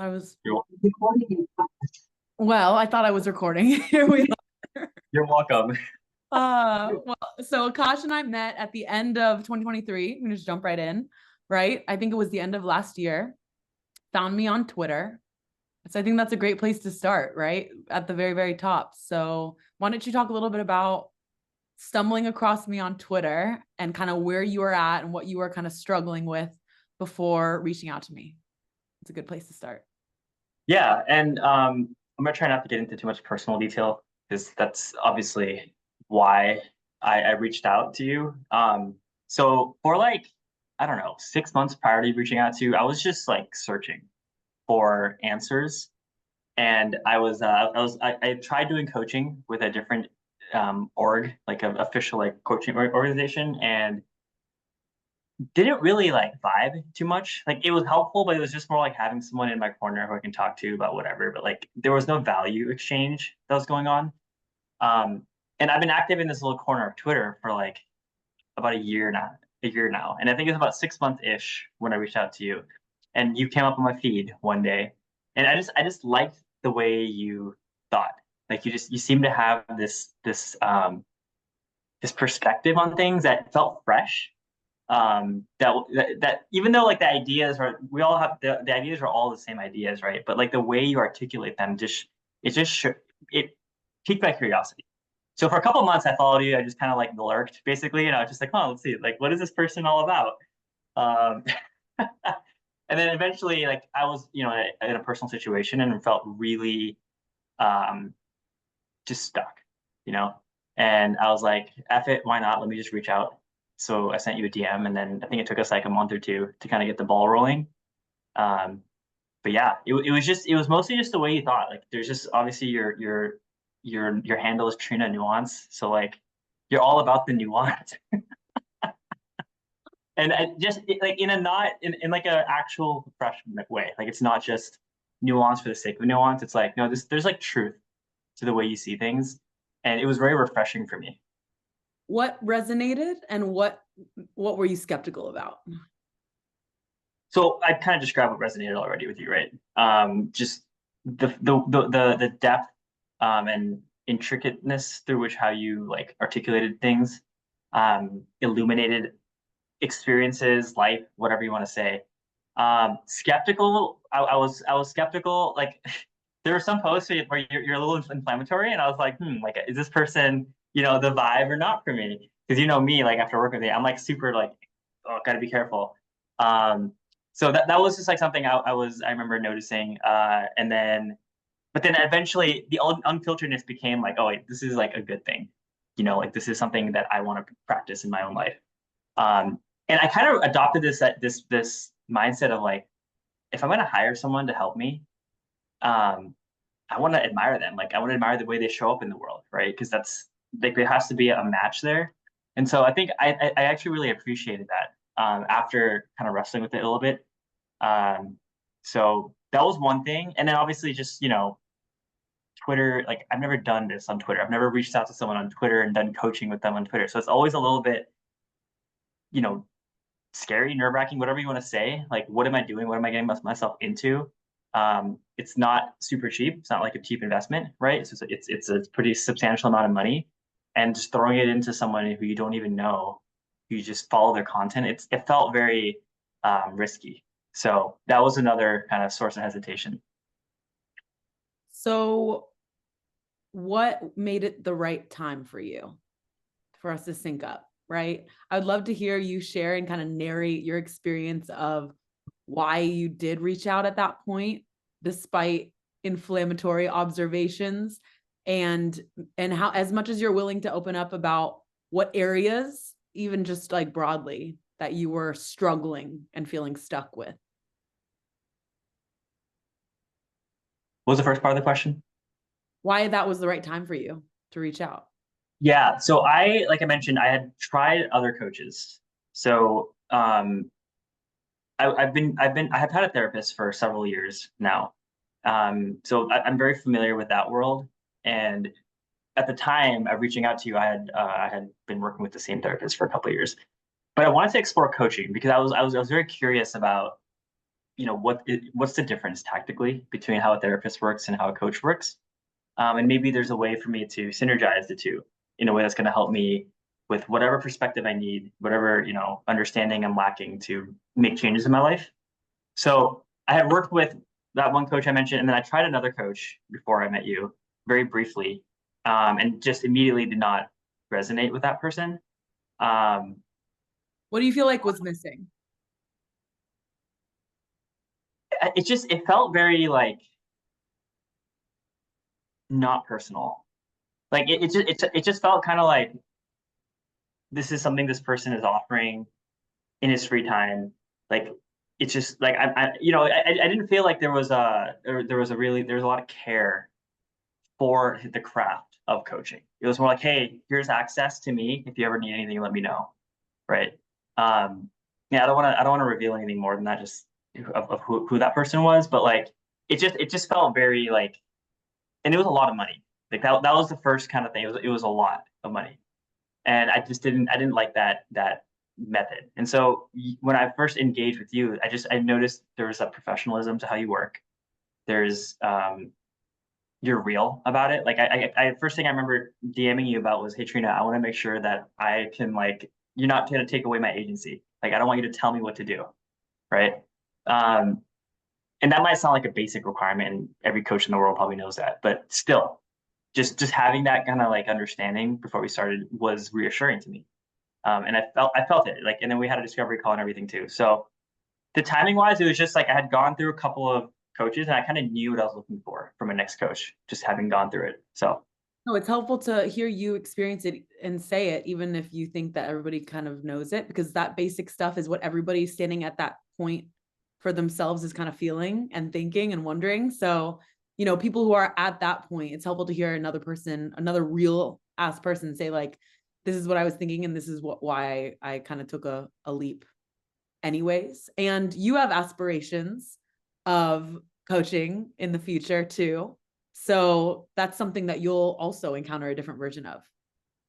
I was, You're, well, I thought I was recording. Here we you're welcome. well, so Akash and I met at the end of 2023. I'm gonna just jump right in, right? I think it was the end of last year. Found me on Twitter. So I think that's a great place to start, right? At the very, very top. So why don't you talk a little bit about stumbling across me on Twitter and kind of where you were at and what you were kind of struggling with before reaching out to me? It's a good place to start. Yeah, and I'm gonna try not to get into too much personal detail because that's obviously why I reached out to you. So for like, I don't know, 6 months prior to reaching out to you, I was just like searching for answers, and I tried doing coaching with a different org, like an official like coaching organization, and didn't really like vibe too much. Like it was helpful, but it was just more like having someone in my corner who I can talk to about whatever. But like there was no value exchange that was going on. Um, and I've been active in this little corner of Twitter for like about a year now. And I think it's about 6 months ish when I reached out to you, and you came up on my feed one day, and I just liked the way you thought. Like you seem to have this perspective on things that felt fresh, that even though like the ideas are we all have the ideas are all the same ideas, right? But like the way you articulate them just it just sh it piqued my curiosity. So for a couple months I followed you. I just kind of like lurked basically, and I was just like, oh, let's see, like what is this person all about? um and then eventually like I was in a personal situation and felt really um just stuck, you know? And I was like, F it, why not? Let me just reach out. So I sent you a DM, and then I think it took us like a month or two to kind of get the ball rolling. Um, but yeah, it was mostly just the way you thought. Like there's just obviously your handle is Trina Nuance. So like you're all about the nuance. And like in a not in like a actual professional way. Like it's not just nuance for the sake of nuance. It's like, no, there's like truth to the way you see things. And it was very refreshing for me. What resonated and what were you skeptical about? So I kind of described what resonated already with you, right? Just the depth and intricateness through which how you like articulated things, illuminated experiences, life, whatever you want to say. Skeptical. I was skeptical. Like there were some posts where you're a little inflammatory, and I was like, like is this person, the vibe or not for me? Because you know me, like after working with you, I'm like super like, oh, gotta be careful. Um, so that was just like something I remember noticing, and then but then eventually the unfilteredness became like, oh wait, this is like a good thing, like this is something that I want to practice in my own life. Um, and I kind of adopted this mindset of like, if I'm going to hire someone to help me, um, I want to admire them. Like I want to admire the way they show up in the world, right? Because that's like there has to be a match there. And so I think I actually really appreciated that after kind of wrestling with it a little bit. Um, so that was one thing. And then obviously just, Twitter, like I've never done this on Twitter. I've never reached out to someone on Twitter and done coaching with them on Twitter. So it's always a little bit, you know, scary, nerve-wracking, whatever you want to say. Like, what am I doing? What am I getting myself into? It's not super cheap. It's not like a cheap investment, right? It's a pretty substantial amount of money, and just throwing it into someone who you don't even know, who you just follow their content. It felt very risky. So that was another kind of source of hesitation. So, what made it the right time for you for us to sync up, right? I would love to hear you share and kind of narrate your experience of why you did reach out at that point, despite inflammatory observations, and how, as much as you're willing to open up about what areas, even just like broadly, that you were struggling and feeling stuck with. What was the first part of the question? Why that was the right time for you to reach out. Yeah, so like I mentioned, I had tried other coaches. So I have had a therapist for several years now. I'm very familiar with that world. And at the time of reaching out to you, I had been working with the same therapist for a couple of years. But I wanted to explore coaching because I was very curious about, what's the difference tactically between how a therapist works and how a coach works. And maybe there's a way for me to synergize the two in a way that's going to help me with whatever perspective I need, whatever, understanding I'm lacking to make changes in my life. So I had worked with that one coach I mentioned, and then I tried another coach before I met you very briefly, and just immediately did not resonate with that person. Um, What do you feel like was missing? it felt very like not personal. Like it just felt kind of like this is something this person is offering in his free time. Like it's just like I didn't feel like there was a lot of care for the craft of coaching. It was more like, hey, here's access to me. If you ever need anything, let me know. Right. Yeah, I don't want to reveal anything more than that, just of who that person was. But like it just felt very like, and it was a lot of money. Like that was the first kind of thing. It was a lot of money. And I didn't like that method. And so when I first engaged with you, I noticed there was a professionalism to how you work. There's you're real about it. Like I first thing I remember DMing you about was, hey Trina, I want to make sure that I can like you're not going to take away my agency. Like I don't want you to tell me what to do, right? Um, and that might sound like a basic requirement, and every coach in the world probably knows that, but still, just having that kind of like understanding before we started was reassuring to me. And I felt it like, and then we had a discovery call and everything too. So the timing wise, it was just like I had gone through a couple of coaches and I kind of knew what I was looking for from a next coach, just having gone through it. So No, it's helpful to hear you experience it and say it, even if you think that everybody kind of knows it, because that basic stuff is what everybody standing at that point for themselves is kind of feeling and thinking and wondering. So, people who are at that point, it's helpful to hear another person, another real ass person say like, this is what I was thinking. And this is why I kind of took a leap anyways. And you have aspirations of coaching in the future too. So that's something that you'll also encounter a different version of.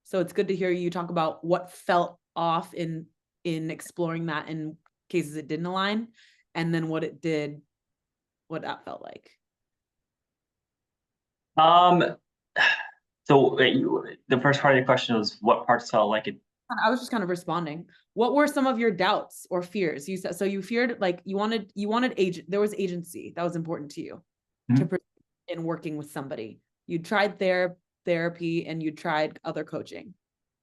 So it's good to hear you talk about what felt off in exploring that in cases it didn't align, and then what it did, what that felt like. um so the first part of the question was what parts felt like it. I was just kind of responding. What were some of your doubts or fears? You said so you feared like you wanted agent. There was agency that was important to you to Mhm. in working with somebody. You tried therapy and you tried other coaching,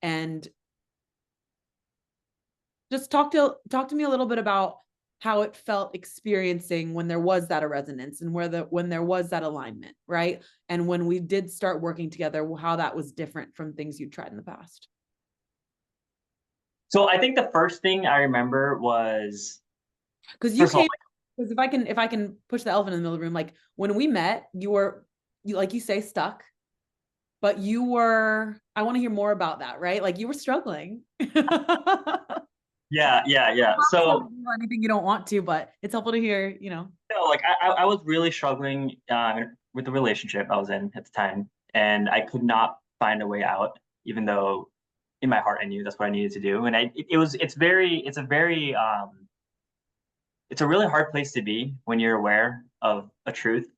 and just talk to me a little bit about how it felt experiencing when there was that a resonance and when there was that alignment, right? And when we did start working together, how that was different from things you tried in the past. So I think the first thing I remember was Because you first of all, came, because if I can push the elephant in the middle of the room, like when we met, you like you say stuck, but you were, I want to hear more about that, right? Like you were struggling. yeah. So Anything you don't want to, but it's helpful to hear, like I was really struggling with the relationship I was in at the time, and I could not find a way out, even though in my heart I knew that's what I needed to do. And it's a really hard place to be when you're aware of a truth,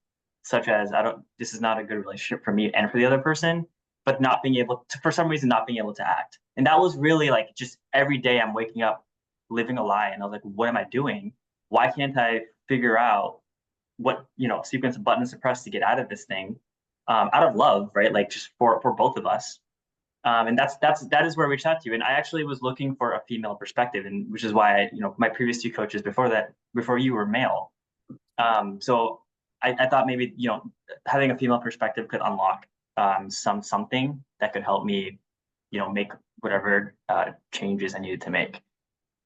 such as this is not a good relationship for me and for the other person, but not being able to, for some reason, not being able to act. And that was really like just every day I'm waking up living a lie. And I was like, what am I doing? Why can't I figure out what, sequence of buttons to press to get out of this thing? Out of love, right? Like just for both of us. And that is where I reached out to you. And I actually was looking for a female perspective, and which is why my previous two coaches before you were male. So I thought maybe having a female perspective could unlock something that could help me make whatever changes I needed to make.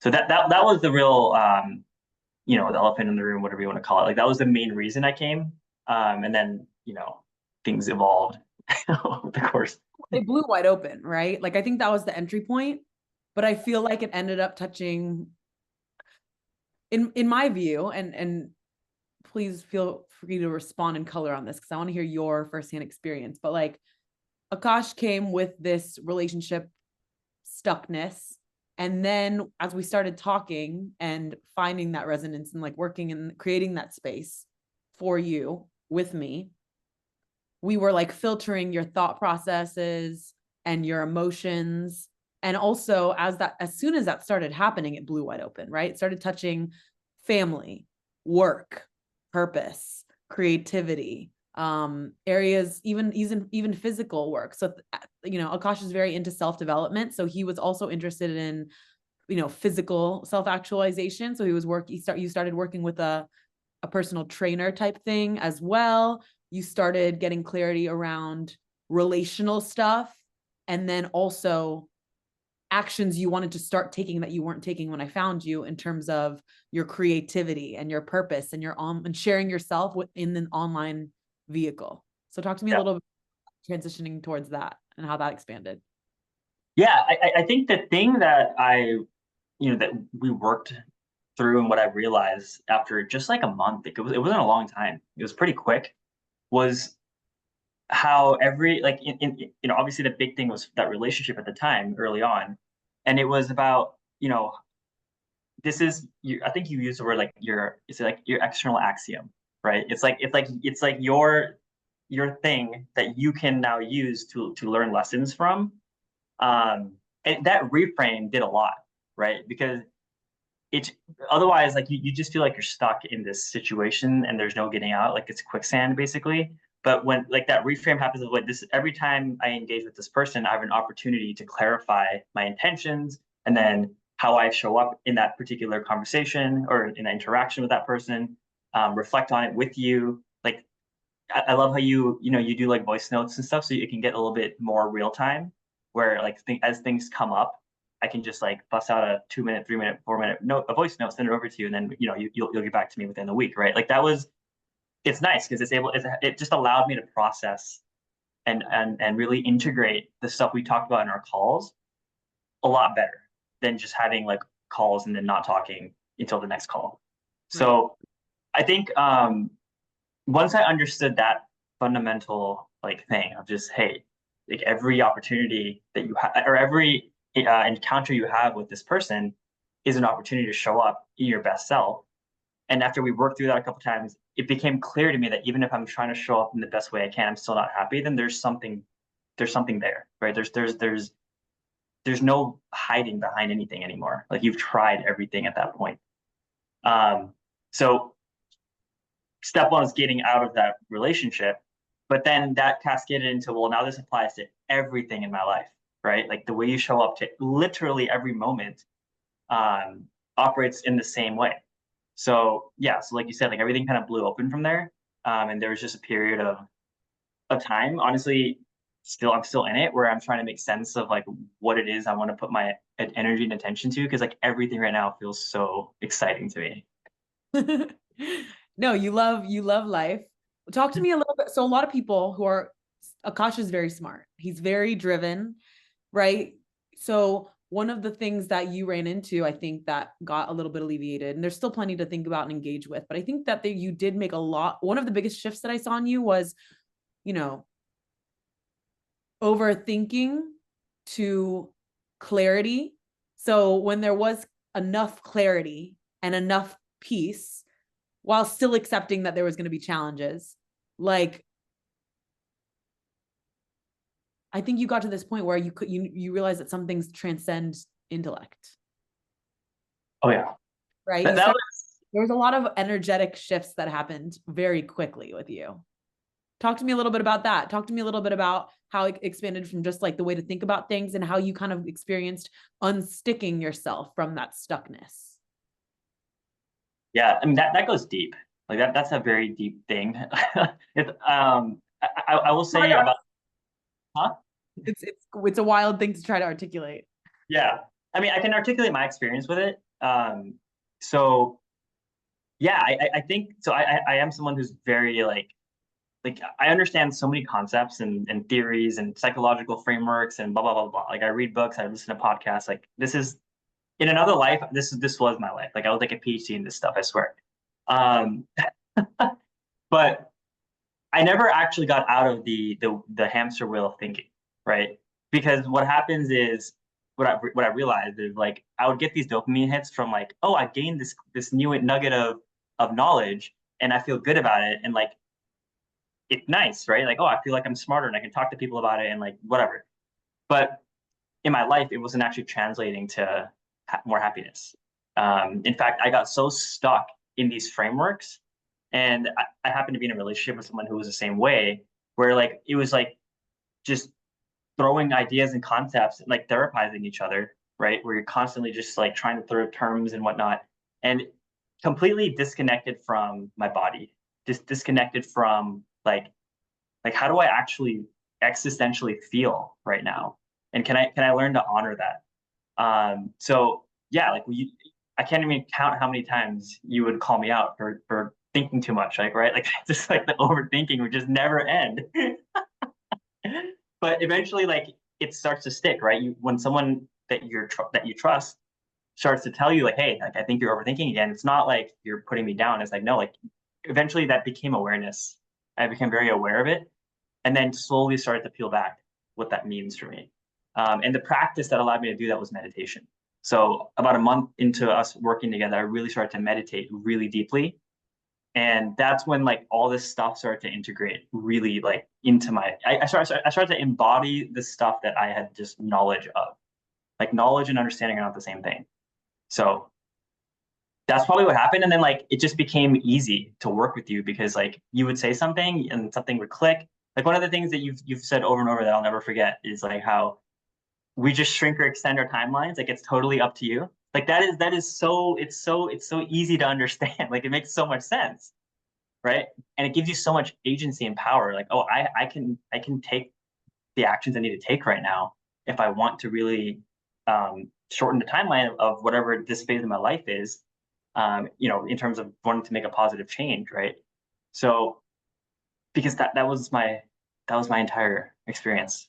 So that was the real the elephant in the room, whatever you want to call it. Like that was the main reason I came. And then things evolved over the course. it blew wide open, right? Like I think that was the entry point, but I feel like it ended up touching in my view, and please feel free to respond in color on this because I want to hear your firsthand experience. But like Akaash came with this relationship stuckness, And then as we started talking and finding that resonance and like working and creating that space for you with me, we were like filtering your thought processes and your emotions. And also as soon as that started happening, it blew wide open, right? It started touching family, work, purpose, creativity, areas, even physical work. So, Akaash is very into self-development. So he was also interested in, physical self-actualization. So you started working with a personal trainer type thing as well. You started getting clarity around relational stuff, and then also actions you wanted to start taking that you weren't taking when I found you, in terms of your creativity and your purpose and and sharing yourself within an online vehicle. So talk to me a little bit transitioning towards that and how that expanded. Yeah, I think the thing that that we worked through, and what I realized after just like a month, it wasn't a long time. It was pretty quick. Was how every like obviously the big thing was that relationship at the time early on, and it was about this is you. I think you used the word like it's like your external axiom, right? It's like your thing that you can now use to learn lessons from. And that reframe did a lot, right? Because it otherwise, like you just feel like you're stuck in this situation and there's no getting out, like it's quicksand basically. But when like that reframe happens, of like this, every time I engage with this person, I have an opportunity to clarify my intentions, and then how I show up in that particular conversation or in that interaction with that person, reflect on it with you. Like I love how you do like voice notes and stuff, so you can get a little bit more real time, where like as things come up, I can just like bust out a 2 minute, 3 minute, 4 minute note, a voice note, send it over to you, and then you'll get back to me within a week, right? Like that was it's nice because it just allowed me to process and really integrate the stuff we talked about in our calls a lot better than just having like calls and then not talking until the next call. Right. So I think once I understood that fundamental like thing of just, hey, like every opportunity that you have or every encounter you have with this person is an opportunity to show up in your best self. And after we worked through that a couple times, it became clear to me that even if I'm trying to show up in the best way I can, I'm still not happy. Then there's something there, right? There's no hiding behind anything anymore. Like you've tried everything at that point. So step one is getting out of that relationship, but then that cascaded into, well, now this applies to everything in my life, right? Like the way you show up to literally every moment um, operates in the same way. So yeah, so like you said, like everything kind of blew open from there, and there was just a period of time. Honestly, I'm still in it where I'm trying to make sense of like what it is I want to put my energy and attention to, because like everything right now feels so exciting to me. No, you love life. Talk to me a little bit. So a lot of people Akash is very smart. He's very driven, right? So one of the things that you ran into, I think that got a little bit alleviated, and there's still plenty to think about and engage with, but I think that you did make one of the biggest shifts that I saw in you was, you know, overthinking to clarity. So when there was enough clarity and enough peace, while still accepting that there was going to be challenges, like I think you got to this point where you realize that some things transcend intellect, Oh yeah, right? that was There was a lot of energetic shifts that happened very quickly with you. Talk to me a little bit about that. Talk to me a little bit about how it expanded from just like the way to think about things, and how you kind of experienced unsticking yourself from that stuckness. yeah. I mean that goes deep. Like that's a very deep thing. I will say about huh? It's a wild thing to try to articulate. Yeah. I mean, I can articulate my experience with it. So yeah, I think so. I am someone who's very like I understand so many concepts and theories and psychological frameworks and blah blah blah blah. Like I read books, I listen to podcasts. Like this is in another life. This was my life. Like I would like a PhD in this stuff. I swear. Um, but I never actually got out of the hamster wheel of thinking, right? Because what happens is what I realized is like I would get these dopamine hits from like, oh, I gained this new nugget of knowledge and I feel good about it. And like it's nice, right? Like, oh, I feel like I'm smarter and I can talk to people about it and like whatever. But in my life, it wasn't actually translating to more happiness. In fact, I got so stuck in these frameworks, and I happened to be in a relationship with someone who was the same way, where like it was like just throwing ideas and concepts, like therapizing each other, right? Where you're constantly just like trying to throw terms and whatnot, and completely disconnected from my body, just disconnected from like how do I actually existentially feel right now, and can I learn to honor that? So yeah, like I can't even count how many times you would call me out for thinking too much, like right, like just like the overthinking would just never end. But eventually, like it starts to stick, right? You when someone that you trust starts to tell you like, hey, like I think you're overthinking again. It's not like you're putting me down. It's like no, like eventually that became awareness. I became very aware of it, and then slowly started to peel back what that means for me. And the practice that allowed me to do that was meditation. So about a month into us working together, I really started to meditate really deeply. And that's when like all this stuff started to integrate really like into I started to embody the stuff that I had just knowledge of. Like knowledge and understanding are not the same thing. So that's probably what happened. And then like it just became easy to work with you because like you would say something and something would click. Like one of the things that you've said over and over that I'll never forget is like how we just shrink or extend our timelines. Like it's totally up to you. Like that is so it's so easy to understand. Like it makes so much sense, right? And it gives you so much agency and power. Like, oh, I can take the actions I need to take right now if I want to really shorten the timeline of whatever this phase of my life is. In terms of wanting to make a positive change, right? So because that was my entire experience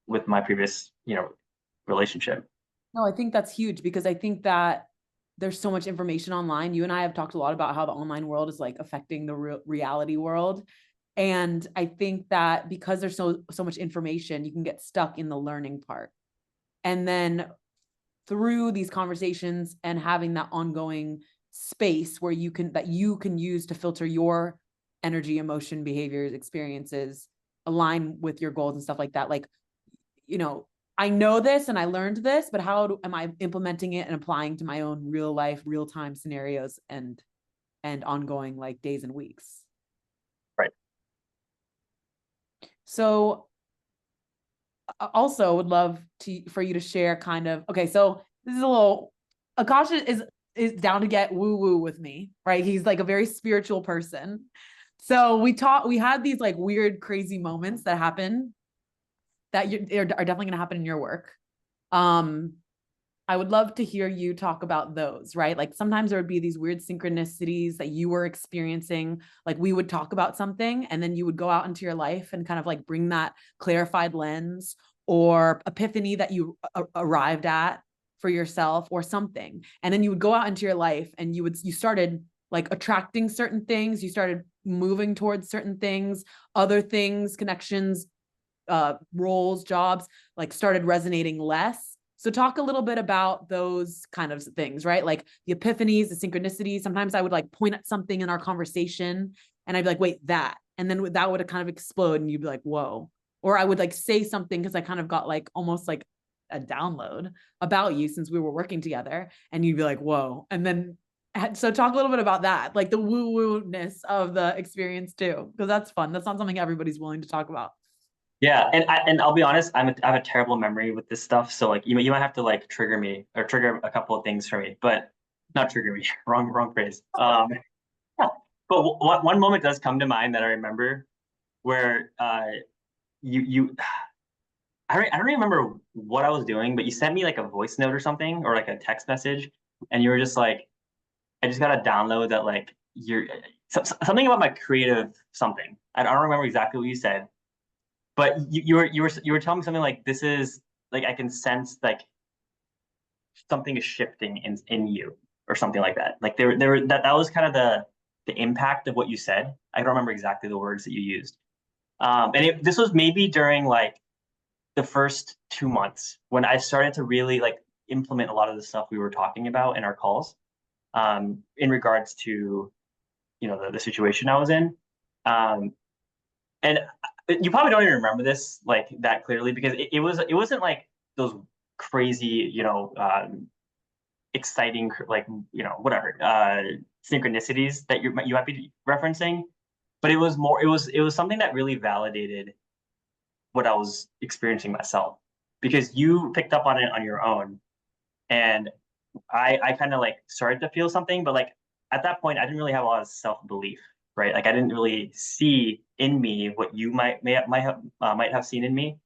with my previous relationship. No, I think that's huge because I think that there's so much information online. You and I have talked a lot about how the online world is like affecting the reality world. And I think that because there's so much information, you can get stuck in the learning part. And then through these conversations and having that ongoing space where you can use to filter your energy, emotion, behaviors, experiences, align with your goals and stuff like that. Like, I know this and I learned this, but how am I implementing it and applying to my own real life, real time scenarios and ongoing like days and weeks? Right. So also would love for you to share kind of, okay, so this is a little, Akasha is down to get woo woo with me, right? He's like a very spiritual person. So we had these like weird, crazy moments that happen that are definitely going to happen in your work. I would love to hear you talk about those, right? Like sometimes there would be these weird synchronicities that you were experiencing. Like we would talk about something and then you would go out into your life and kind of like bring that clarified lens or epiphany that you arrived at for yourself or something. And then you would go out into your life and you started like attracting certain things. You started moving towards certain things, other things, connections, roles, jobs, like started resonating less. So talk a little bit about those kind of things, right? Like the epiphanies, the synchronicities. Sometimes I would like point at something in our conversation and I'd be like, wait, that. And then that would kind of explode and you'd be like, whoa. Or I would like say something because I kind of got like almost like a download about you since we were working together. And you'd be like, whoa. And then so talk a little bit about that, like the woo-woo-ness of the experience too, because that's fun. That's not something everybody's willing to talk about. Yeah, and I'll be honest, I have a terrible memory with this stuff. So like you might have to like trigger me or trigger a couple of things for me, but not trigger me. Wrong phrase. But one moment does come to mind that I remember where you I don't remember what I was doing, but you sent me like a voice note or something or like a text message, and you were just like, I just got a download that like you're something about my creative something. I don't remember exactly what you said, but you were telling me something like this is like I can sense like something is shifting in you or something like that. Like that was kind of the impact of what you said. I don't remember exactly the words that you used. This was maybe during like the first 2 months when I started to really like implement a lot of the stuff we were talking about in our calls, in regards to, you know, the situation I was in. Um, and you probably don't even remember this like that clearly, because it wasn't like those crazy, you know, exciting, like, you know, whatever, synchronicities that you might be referencing, but it was more, it was something that really validated what I was experiencing myself, because you picked up on it on your own, and I kind of like started to feel something, but like at that point I didn't really have a lot of self-belief, right? Like I didn't really see in me what you might have seen in me.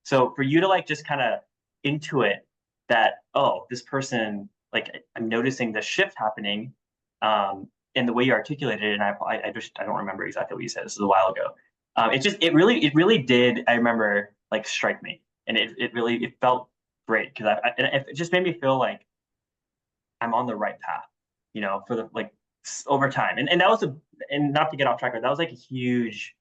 So for you to like just kind of intuit that, oh, this person, like I'm noticing the shift happening, in the way you articulated it, and I don't remember exactly what you said. This is a while ago. It really did. I remember like strike me, and it felt great, because and it just made me feel like I'm on the right path, you know, for the like over time. And that was and not to get off track, but that was like a huge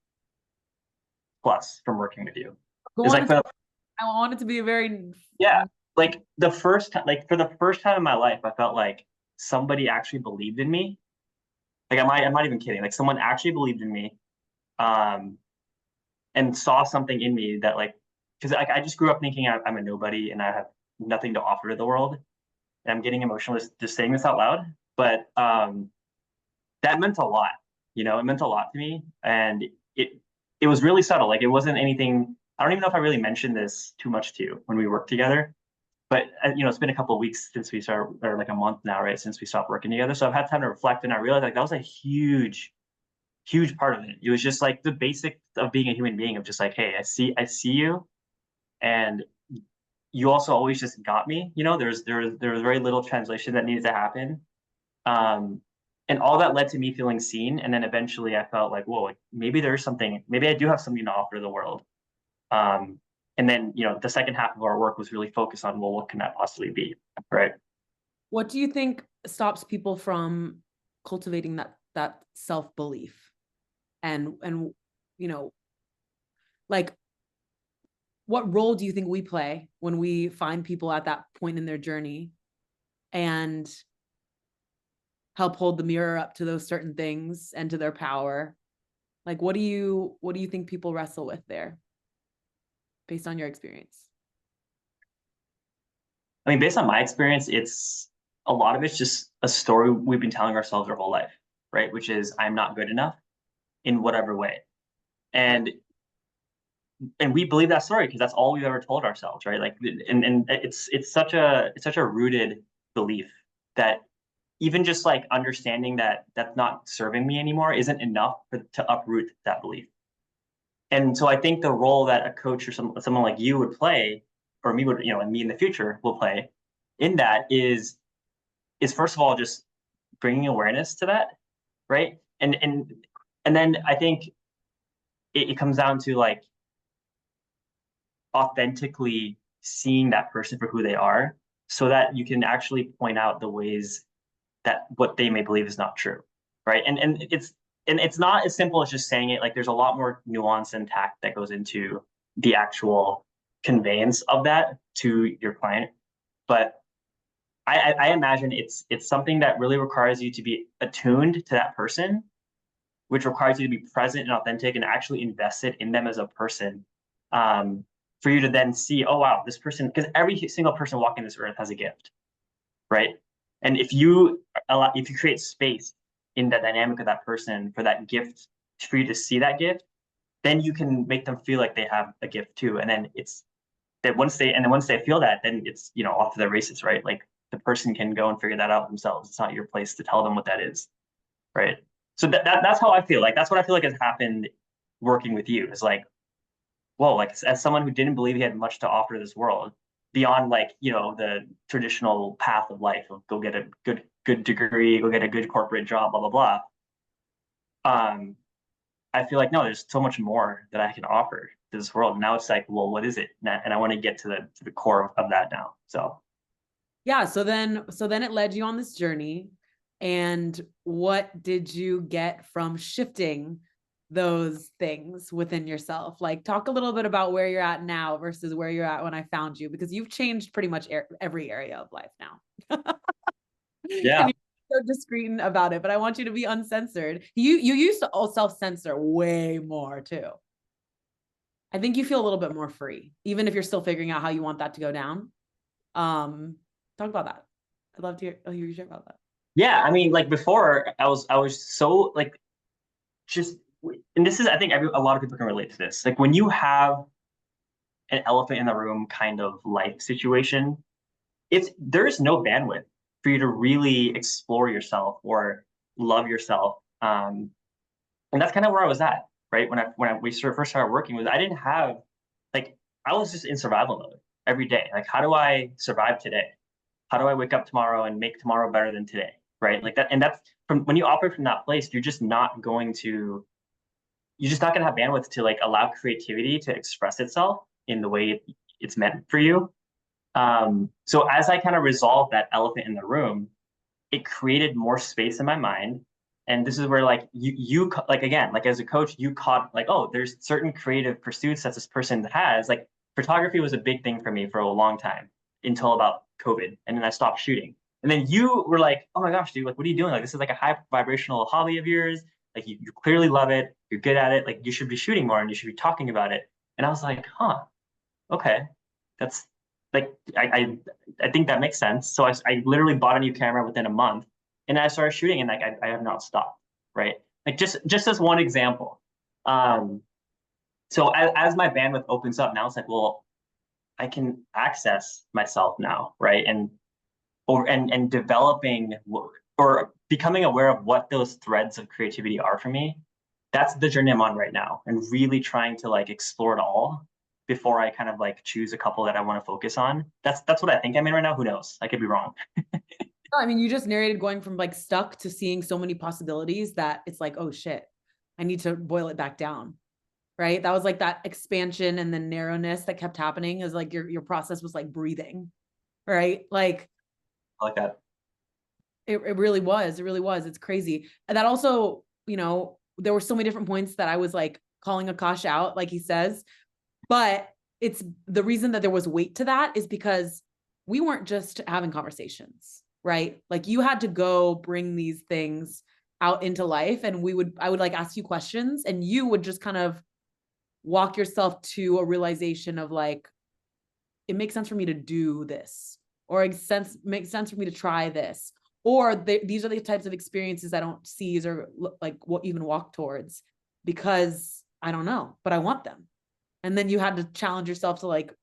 plus from working with you. I It's like wanted to, I want it to be a very, yeah, like the first time, like for the first time in my life, I felt like somebody actually believed in me. Like I'm not even kidding. Like someone actually believed in me, um, and saw something in me that like, because like I just grew up thinking I'm a nobody and I have nothing to offer to the world. And I'm getting emotional just saying this out loud, but that meant a lot. You know, it meant a lot to me, and it it was really subtle. Like it wasn't anything. I don't even know if I really mentioned this too much to you when we worked together. But you know, it's been a couple of weeks since we started, or like a month now, right? Since we stopped working together. So I've had time to reflect, and I realized like that was a huge part of it. It was just like the basic of being a human being, of just like, hey, I see you, and you also always just got me. You know, there was very little translation that needed to happen. Um, and all that led to me feeling seen. And then eventually I felt like, whoa, like maybe there's something, maybe I do have something to offer the world. Um, and then, you know, the second half of our work was really focused on, well, what can that possibly be? Right. what do you think stops people from cultivating that self-belief? And you know, like, what role do you think we play when we find people at that point in their journey and help hold the mirror up to those certain things and to their power? Like, what do you think people wrestle with there based on your experience? I mean, based on my experience, it's a lot of it's just a story we've been telling ourselves our whole life, right? Which is, I'm not good enough in whatever way. And we believe that story because that's all we've ever told ourselves, right? Like, and it's such a rooted belief that even just like understanding that that's not serving me anymore isn't enough to uproot that belief. And so I think the role that a coach or someone like you would play, or me would, you know, and me in the future will play in that is first of all just bringing awareness to that, right? And then I think it comes down to like authentically seeing that person for who they are, so that you can actually point out the ways that what they may believe is not true, right? And it's not as simple as just saying it. Like there's a lot more nuance and tact that goes into the actual conveyance of that to your client. But I imagine it's something that really requires you to be attuned to that person, which requires you to be present and authentic and actually invested in them as a person, um, for you to then see, oh wow, this person, because every single person walking this earth has a gift, right? And if you create space in the dynamic of that person for that gift, for you to see that gift, then you can make them feel like they have a gift too. And then it's that once they feel that, then it's, you know, off to the races, right? Like the person can go and figure that out themselves. It's not your place to tell them what that is, right? So that's how I feel. Like that's what I feel like has happened working with you. Is like, whoa, like as someone who didn't believe he had much to offer this world beyond like, you know, the traditional path of life of go get a good degree, go get a good corporate job, blah blah blah. Um, I feel like no, there's so much more that I can offer to this world. Now it's like, well, what is it? And I want to get to the core of that now. So Yeah, so then it led you on this journey. And what did you get from shifting those things within yourself? Like, talk a little bit about where you're at now versus where you're at when I found you, because you've changed pretty much every area of life now. Yeah. And you're so discreet about it, but I want you to be uncensored. You used to all self-censor way more too. I think you feel a little bit more free, even if you're still figuring out how you want that to go down. Talk about that. I'd love to hear you share about that. Yeah, I mean, like before, I was so like just, and this is, I think a lot of people can relate to this. Like when you have an elephant in the room kind of life situation, there's no bandwidth for you to really explore yourself or love yourself. And that's kind of where I was at, right? We first started working, was I didn't have, like, I was just in survival mode every day. Like, how do I survive today? How do I wake up tomorrow and make tomorrow better than today? Right? Like that, and that's from when you operate from that place, you're just not going to have bandwidth to like allow creativity to express itself in the way it's meant for you. So as I kind of resolved that elephant in the room, it created more space in my mind. And this is where like you like, again, like as a coach, you caught like, oh, there's certain creative pursuits that this person has. Like photography was a big thing for me for a long time until about COVID. And then I stopped shooting. And then you were like, oh my gosh, dude, like, what are you doing? Like, this is like a high vibrational hobby of yours. Like you clearly love it. You're good at it. Like you should be shooting more and you should be talking about it. And I was like, huh, okay. That's like, I think that makes sense. So I literally bought a new camera within a month and I started shooting and like, I have not stopped. Right. Like just as one example. Um, so as my bandwidth opens up now, it's like, well, I can access myself now. Right. And developing or becoming aware of what those threads of creativity are for me. That's the journey I'm on right now, and really trying to like explore it all before I kind of like choose a couple that I want to focus on. That's what I think I'm in right now. Who knows? I could be wrong. No, I mean, you just narrated going from like stuck to seeing so many possibilities that it's like, oh shit, I need to boil it back down. Right. That was like that expansion and the narrowness that kept happening, is like your process was like breathing. Right. Like I like that. it really was. It really was. It's crazy. And that also, there were so many different points that I was like calling Akaash out, like he says, but it's the reason that there was weight to that is because we weren't just having conversations, right? Like you had to go bring these things out into life, and I would like ask you questions and you would just kind of walk yourself to a realization of like, it makes sense for me to do this, or it makes sense for me to try this, or these are the types of experiences I don't seize or like what even walk towards because I don't know, but I want them. And then you had to challenge yourself to like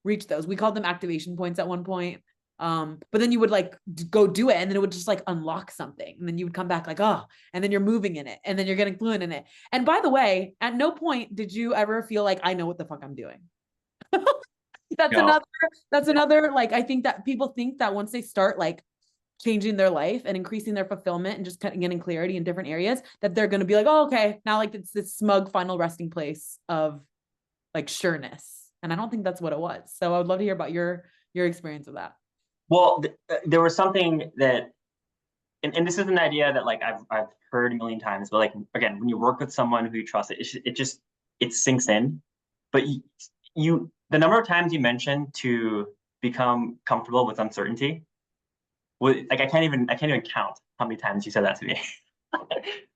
reach those. We called them activation points at one point. But then you would like go do it and then it would just like unlock something. And then you would come back like, oh, and then you're moving in it and then you're getting fluent in it. And by the way, at no point did you ever feel like I know what the fuck I'm doing. that's No. another, that's another, like, I think that people think that once they start like changing their life and increasing their fulfillment and just getting clarity in different areas, that they're going to be like, oh, okay, now like it's this smug final resting place of like sureness. And I don't think that's what it was. So I would love to hear about your experience with that. Well, there was something that, and this is an idea that like I've heard a million times, but like again, when you work with someone who you trust, it sinks in. But the number of times you mentioned to become comfortable with uncertainty, like I can't even count how many times you said that to me.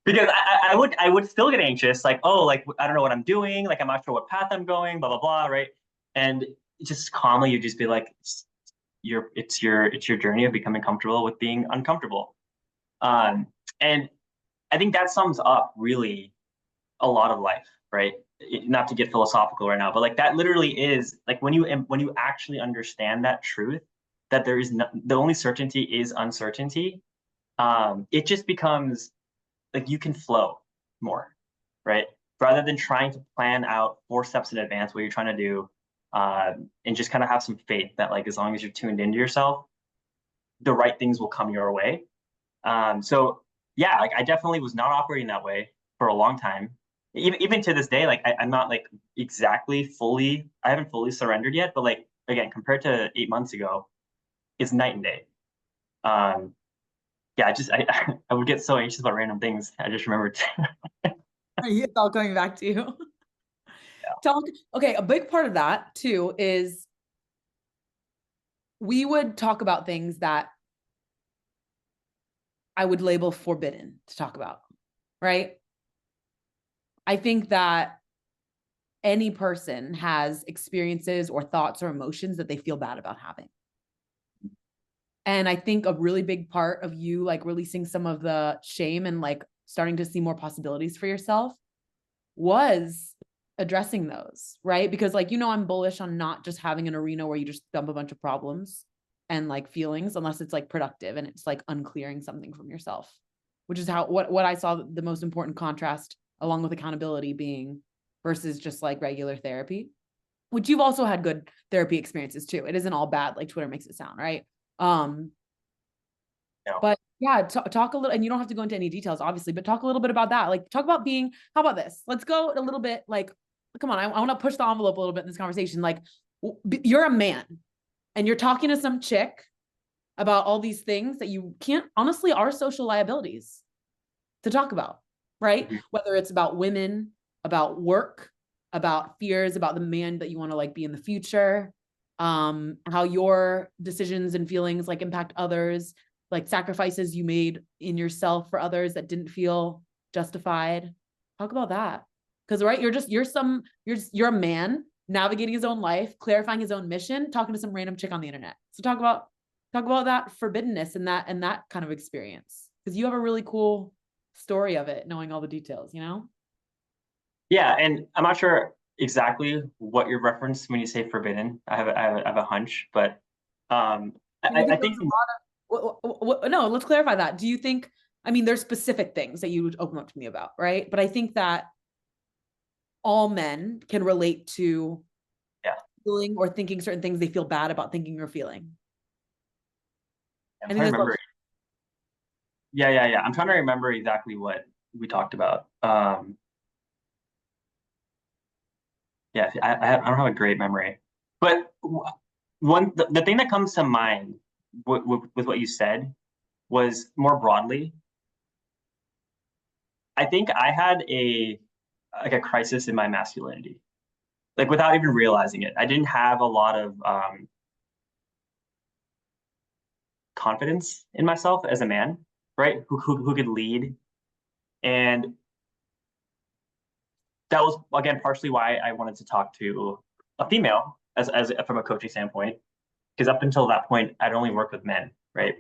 Because I would still get anxious, like, oh, like I don't know what I'm doing, like I'm not sure what path I'm going, blah blah blah, right? And just calmly you just be like, it's your journey of becoming comfortable with being uncomfortable. And I think that sums up really a lot of life, right? Not to get philosophical right now, but like that literally is like when you actually understand that truth, that there is the only certainty is uncertainty. It just becomes like you can flow more, right? Rather than trying to plan out 4 steps in advance what you're trying to do, and just kind of have some faith that like as long as you're tuned into yourself, the right things will come your way. So yeah, like I definitely was not operating that way for a long time. Even to this day, like I'm not like exactly fully, I haven't fully surrendered yet, but like again, compared to 8 months ago, it's night and day. Um, yeah, I would get so anxious about random things. I just remembered. It's all coming back to you. Yeah. Talk. Okay, a big part of that too is we would talk about things that I would label forbidden to talk about, right? I think that any person has experiences or thoughts or emotions that they feel bad about having. And I think a really big part of you like releasing some of the shame and like starting to see more possibilities for yourself was addressing those, right? Because like, I'm bullish on not just having an arena where you just dump a bunch of problems and like feelings unless it's like productive and it's like unclearing something from yourself, which is what I saw the most important contrast along with accountability being versus just like regular therapy, which you've also had good therapy experiences too. It isn't all bad like Twitter makes it sound, right? Yeah. But yeah, talk a little, and you don't have to go into any details, obviously, but talk a little bit about that. Like, talk about being, how about this? Let's go a little bit, like, come on, I want to push the envelope a little bit in this conversation. Like, you're a man and you're talking to some chick about all these things that you can't, honestly, are social liabilities to talk about, right? Mm-hmm. Whether it's about women, about work, about fears, about the man that you want to like be in the future, how your decisions and feelings like impact others, like sacrifices you made in yourself for others that didn't feel justified. Talk about that. Because right, you're a man navigating his own life, clarifying his own mission, talking to some random chick on the internet. So talk about that forbiddenness and that kind of experience. Because you have a really cool story of it, knowing all the details, Yeah, and I'm not sure exactly what you reference when you say forbidden. I have a hunch, but And I I think there think was a lot of, no, let's clarify that. Do you think, I mean, there's specific things that you would open up to me about, right? But I think that all men can relate to yeah, feeling or thinking certain things they feel bad about thinking or feeling. I'm I think trying to there's remember. Yeah. I'm trying to remember exactly what we talked about. Yeah, I don't have a great memory, but the thing that comes to mind with what you said was more broadly. I think I had a crisis in my masculinity, like without even realizing it. I didn't have a lot of confidence in myself as a man, right? Who could lead, and that was again partially why I wanted to talk to a female as from a coaching standpoint, because up until that point I'd only worked with men, right?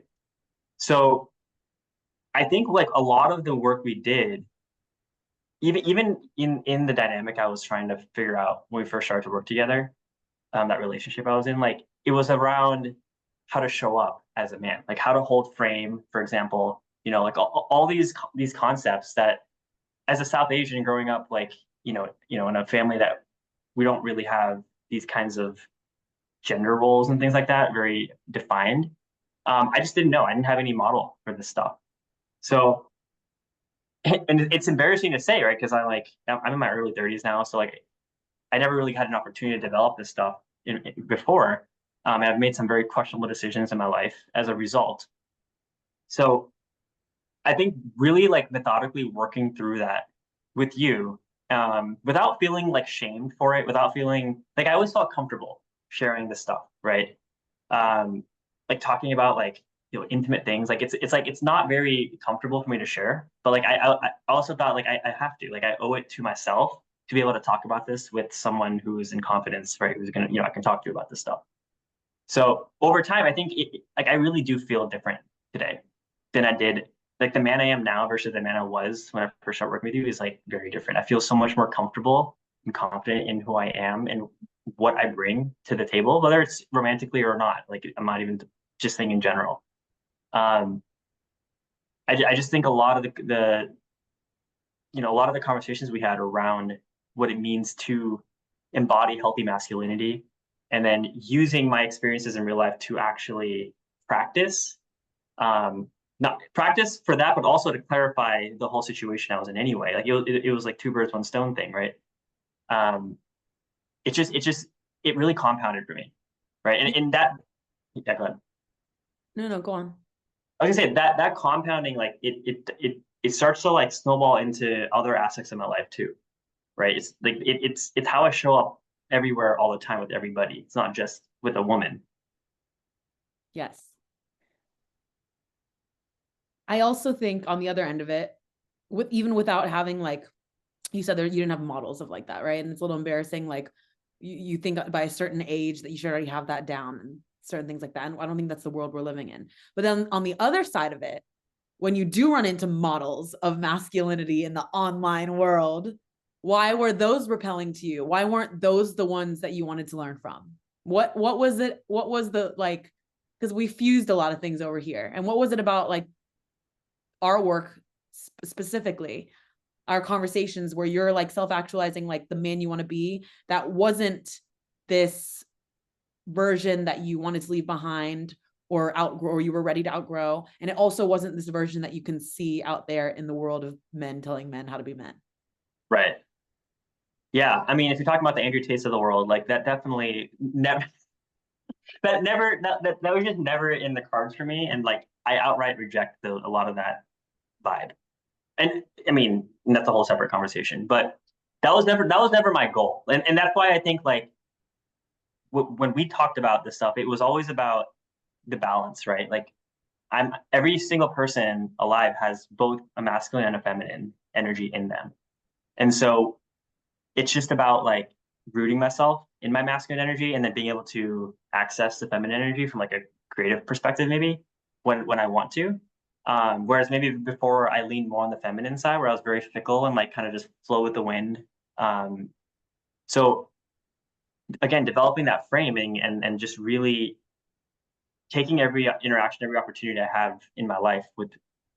So I think like a lot of the work we did, even in the dynamic I was trying to figure out when we first started to work together, that relationship I was in, like it was around how to show up as a man, like how to hold frame, for example, like all these concepts that as a South Asian growing up, like, in a family that we don't really have these kinds of gender roles and things like that very defined. I just didn't know. I didn't have any model for this stuff. So, and it's embarrassing to say, right? Because I'm in my early 30s now, so like I never really had an opportunity to develop this stuff before. And I've made some very questionable decisions in my life as a result. So I think really like methodically working through that with you, without feeling like shamed for it, without feeling like I always felt comfortable sharing this stuff, right? Um, like talking about like intimate things, like it's like it's not very comfortable for me to share, but like I also thought like I have to, like I owe it to myself to be able to talk about this with someone who is in confidence, right? Who's gonna, I can talk to you about this stuff. So over time, I think like I really do feel different today than I did. Like the man I am now versus the man I was when I first started working with you is like very different. I feel so much more comfortable and confident in who I am and what I bring to the table, whether it's romantically or not. Like I'm not even just saying in general. Um, I just think a lot of a lot of the conversations we had around what it means to embody healthy masculinity and then using my experiences in real life to actually practice, not practice for that, but also to clarify the whole situation I was in anyway. Like it was like two birds, one stone thing, right? Um, it really compounded for me, right? And that, yeah, go ahead. No, go on. I was gonna say that compounding, like it it starts to like snowball into other aspects of my life too, right? It's like it's how I show up everywhere all the time with everybody. It's not just with a woman. Yes. I also think on the other end of it, with even without having like you said there you didn't have models of like that, right? And it's a little embarrassing, like you think by a certain age that you should already have that down and certain things like that. And I don't think that's the world we're living in. But then on the other side of it, when you do run into models of masculinity in the online world, why were those repelling to you? Why weren't those the ones that you wanted to learn from? What was it? What was the like, because we fused a lot of things over here. And what was it about like our work specifically, our conversations where you're like self-actualizing like the man you want to be, that wasn't this version that you wanted to leave behind or outgrow, or you were ready to outgrow, and it also wasn't this version that you can see out there in the world of men telling men how to be men? Right. Yeah. I mean, if you're talking about the Andrew Tates of the world, like that definitely never that was just never in the cards for me. And like I outright reject a lot of that vibe. And I mean, that's a whole separate conversation, but that was never my goal. And that's why I think like when we talked about this stuff, it was always about the balance, right? Like every single person alive has both a masculine and a feminine energy in them. And so it's just about like rooting myself in my masculine energy and then being able to access the feminine energy from like a creative perspective, maybe when I want to. Whereas maybe before I leaned more on the feminine side where I was very fickle and like kind of just flow with the wind. So again, developing that framing and just really taking every interaction, every opportunity I have in my life with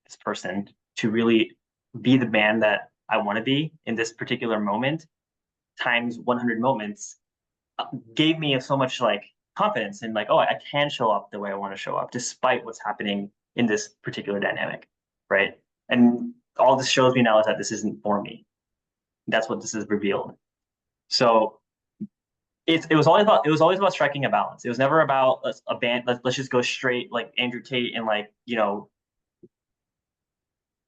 this person to really be the man that I want to be in this particular moment times 100 moments gave me so much like confidence and like, oh, I can show up the way I want to show up despite what's happening in this particular dynamic, right? And all this shows me now is that this isn't for me. That's what this is revealed. So it was always about striking a balance. It was never about a band. Let's just go straight like Andrew Tate and like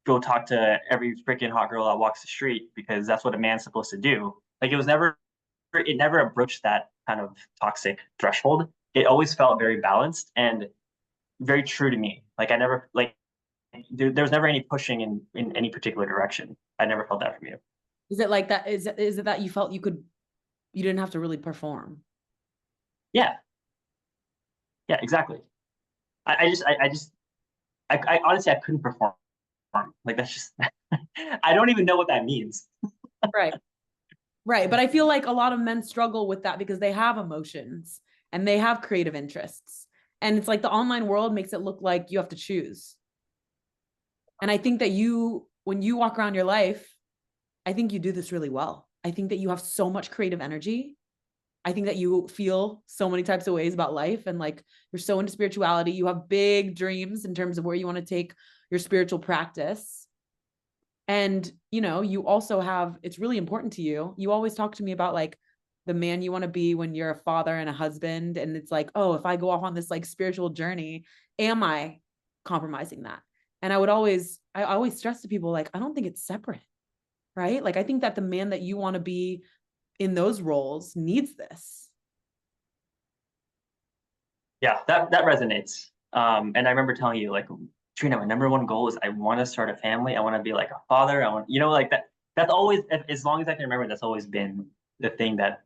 go talk to every freaking hot girl that walks the street because that's what a man's supposed to do. Like it never approached that kind of toxic threshold. It always felt very balanced and very true to me. Like I never like there was never any pushing in any particular direction. I never felt that from you. Is it like that? Is it that you felt you didn't have to really perform? Yeah. Yeah, exactly. I honestly I couldn't perform. Like that's just I don't even know what that means. Right. Right. But I feel like a lot of men struggle with that because they have emotions and they have creative interests. And it's like the online world makes it look like you have to choose. And I think that when you walk around your life, I think you do this really well. I think that you have so much creative energy. I think that you feel so many types of ways about life and like you're so into spirituality. You have big dreams in terms of where you want to take your spiritual practice. And, you also have, it's really important to you. You always talk to me about like the man you want to be when you're a father and a husband. And it's like, oh, if I go off on this like spiritual journey, am I compromising that? And I always stress to people, like, I don't think it's separate, right? Like, I think that the man that you want to be in those roles needs this. Yeah, that resonates. And I remember telling you, like, Trina, my number one goal is I want to start a family. I want to be like a father. I want, like that. That's always, as long as I can remember, that's always been the thing that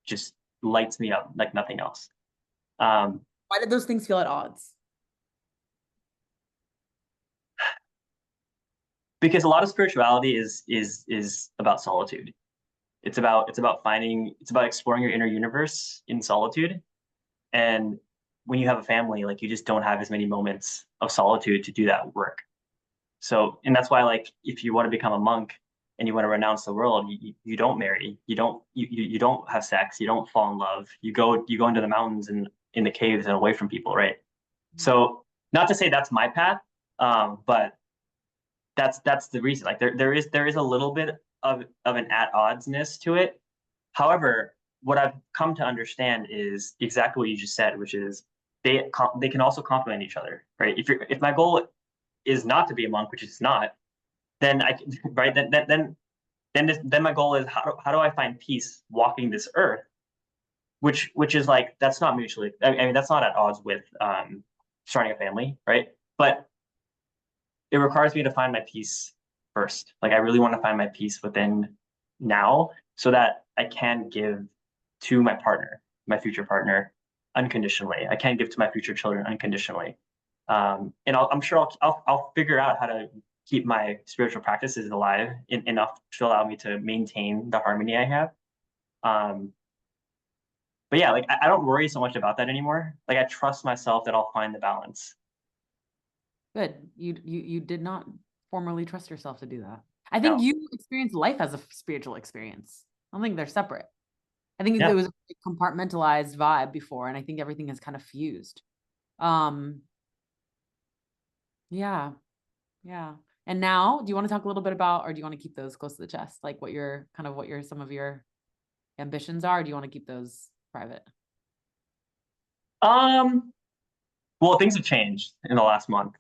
just lights me up like nothing else. Why did those things feel at odds? Because a lot of spirituality is about solitude. It's about exploring your inner universe in solitude. And when you have a family, like you just don't have as many moments of solitude to do that work. So, and that's why, like, if you want to become a monk and you want to renounce the world, you don't marry, you don't have sex, you don't fall in love. You go into the mountains and in the caves and away from people, right? So, not to say that's my path, but that's the reason. Like, there is a little bit of an at oddsness to it. However, what I've come to understand is exactly what you just said, which is they can also complement each other, right? If my goal is not to be a monk, which it's not, then I can, right, then my goal is how do I find peace walking this earth, which is like, that's not mutually, I mean, that's not at odds with starting a family, right? But it requires me to find my peace first. Like, I really want to find my peace within now, so that I can give to my partner, my future partner, unconditionally. I can give to my future children unconditionally. And I'm sure I'll figure out how to keep my spiritual practices alive enough to allow me to maintain the harmony I have. Um, but yeah, like, I don't worry so much about that anymore. Like, I trust myself that I'll find the balance. Good. You did not formerly trust yourself to do that. I think No. you experience life as a spiritual experience. I don't think they're separate. I think it Yeah. was a compartmentalized vibe before, and I think everything has kind of fused. Um, yeah, yeah. And now, do you want to talk a little bit about, or do you want to keep those close to the chest? Like what your some of your ambitions are, or do you want to keep those private? Um, well, things have changed in the last month.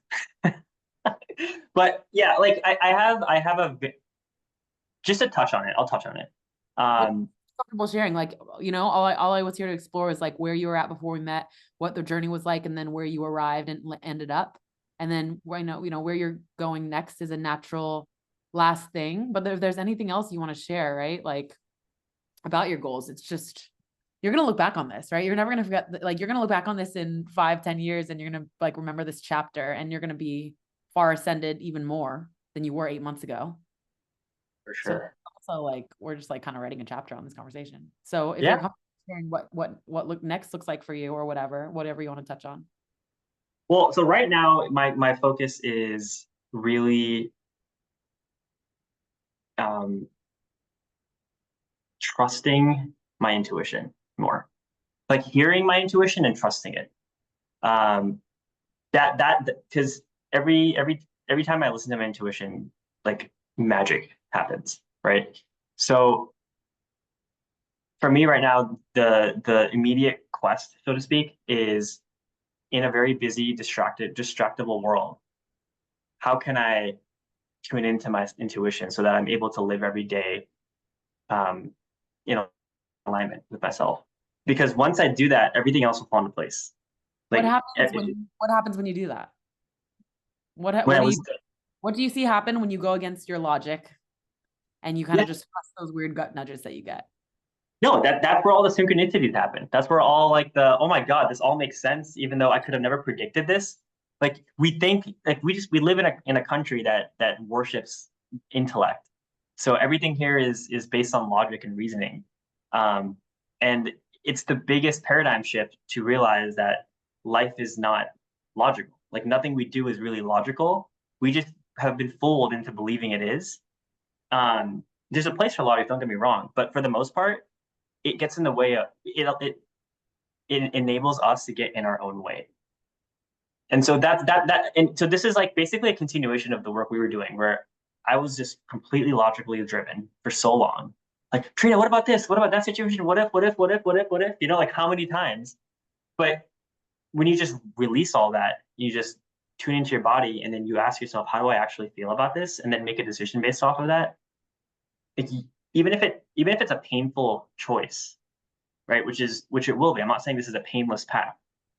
But yeah, like, I have just to touch on it. I'll touch on it. What Um, comfortable sharing? Like, all I was here to explore is like where you were at before we met, what the journey was like, and then where you arrived and ended up. And then where where you're going next is a natural last thing. But if there's anything else you want to share, right? Like about your goals, it's just you're gonna look back on this, right? You're never gonna forget. Like you're gonna look back on this in 5, 10 years, and you're gonna like remember this chapter, and you're gonna be far ascended even more than you were 8 months ago. for So sure. also like we're just like kind of writing a chapter on this conversation. So if you're Yeah. comfortable sharing what look next looks like for you or whatever you want to touch on. Well, so right now, my focus is really um, trusting my intuition more, like hearing my intuition and trusting it. Um, that because every time I listen to my intuition, like, magic happens, right? So for me right now, the immediate quest, so to speak, is in a very busy, distractible world. How can I tune into my intuition so that I'm able to live every day um, in alignment with myself? Because once I do that, everything else will fall into place. Like, What happens when you do that? when I listen to, What do you see happen when you go against your logic and you kind yeah, of just trust those weird gut nudges that you get? no, that's where all the synchronicities happen. That's where all, like, the, oh my God, this all makes sense, even though I could have never predicted this. Like, we think, like, we live in a country that worships intellect. So everything here is based on logic and reasoning. Um, and it's the biggest paradigm shift to realize that life is not logical. Like, nothing we do is really logical. We just have been fooled into believing it is. There's a place for logic, don't get me wrong, but for the most part, it gets in the way of it enables us to get in our own way. And so and so this is like basically a continuation of the work we were doing, where I was just completely logically driven for so long. Like, Trina, what about this? What about that situation? What if? You know, like, how many times? But when you just release all that, you just tune into your body, and then you ask yourself, how do I actually feel about this? And then make a decision based off of that. Like, even if it's a painful choice, right? Which it will be. I'm not saying this is a painless path,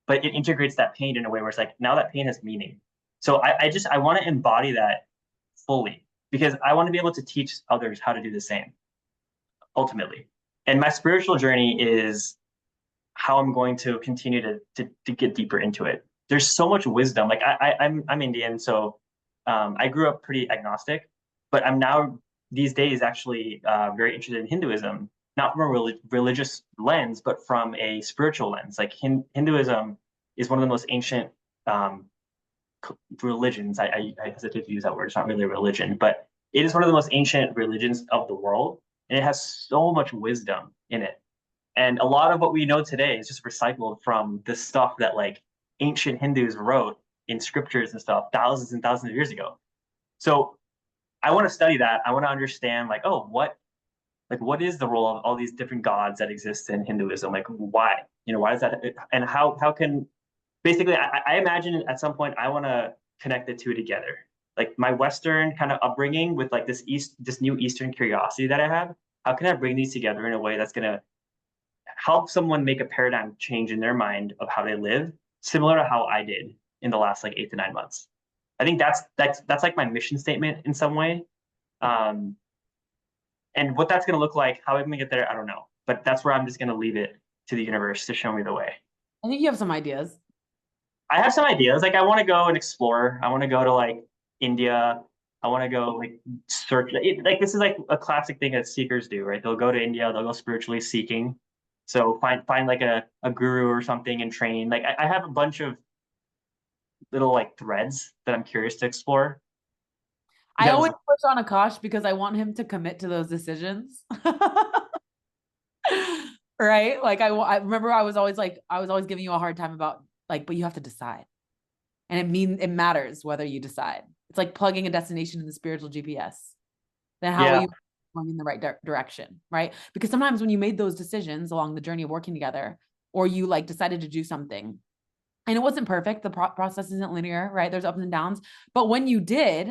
but it integrates that pain in a way where it's like, now that pain has meaning. So I want to embody that fully, because I want to be able to teach others how to do the same ultimately. And my spiritual journey is how I'm going to continue to get deeper into it. There's so much wisdom. Like, I'm Indian, so I grew up pretty agnostic, but I'm now these days actually very interested in Hinduism, not from a religious lens, but from a spiritual lens. Like, Hinduism is one of the most ancient um, religions. I hesitate to use that word. It's not really a religion, but it is one of the most ancient religions of the world, and it has so much wisdom in it. And a lot of what we know today is just recycled from the stuff that, like, ancient Hindus wrote in scriptures and stuff thousands and thousands of years ago. So I want to study that. I want to understand, like, oh, what is the role of all these different gods that exist in Hinduism? Like, why? Why is that? And how can, basically, I imagine at some point I want to connect the two together. Like my Western kind of upbringing with like this new Eastern curiosity that I have. How can I bring these together in a way that's gonna help someone make a paradigm change in their mind of how they live, similar to how I did in the last like 8 to 9 months. I think that's like my mission statement in some way. Um, and what that's going to look like, how I'm going to get there, I don't know. But that's where I'm just going to leave it to the universe to show me the way. I think you have some ideas. I have some ideas. Like I want to go and explore. I want to go to like India. I want to go like search. Like this is like a classic thing that seekers do, right? They'll go to India. They'll go spiritually seeking. So find like a guru or something and train. Like I have a bunch of little like threads that I'm curious to explore. I Because always push on Akash because I want him to commit to those decisions. Right? Like I remember I was always giving you a hard time about like, but you have to decide. And it matters whether you decide. It's like plugging a destination in the spiritual GPS. Then how will yeah, you going in the right direction, right? Because sometimes when you made those decisions along the journey of working together, or you like decided to do something, and it wasn't perfect, the process isn't linear, right? There's ups and downs, but when you did,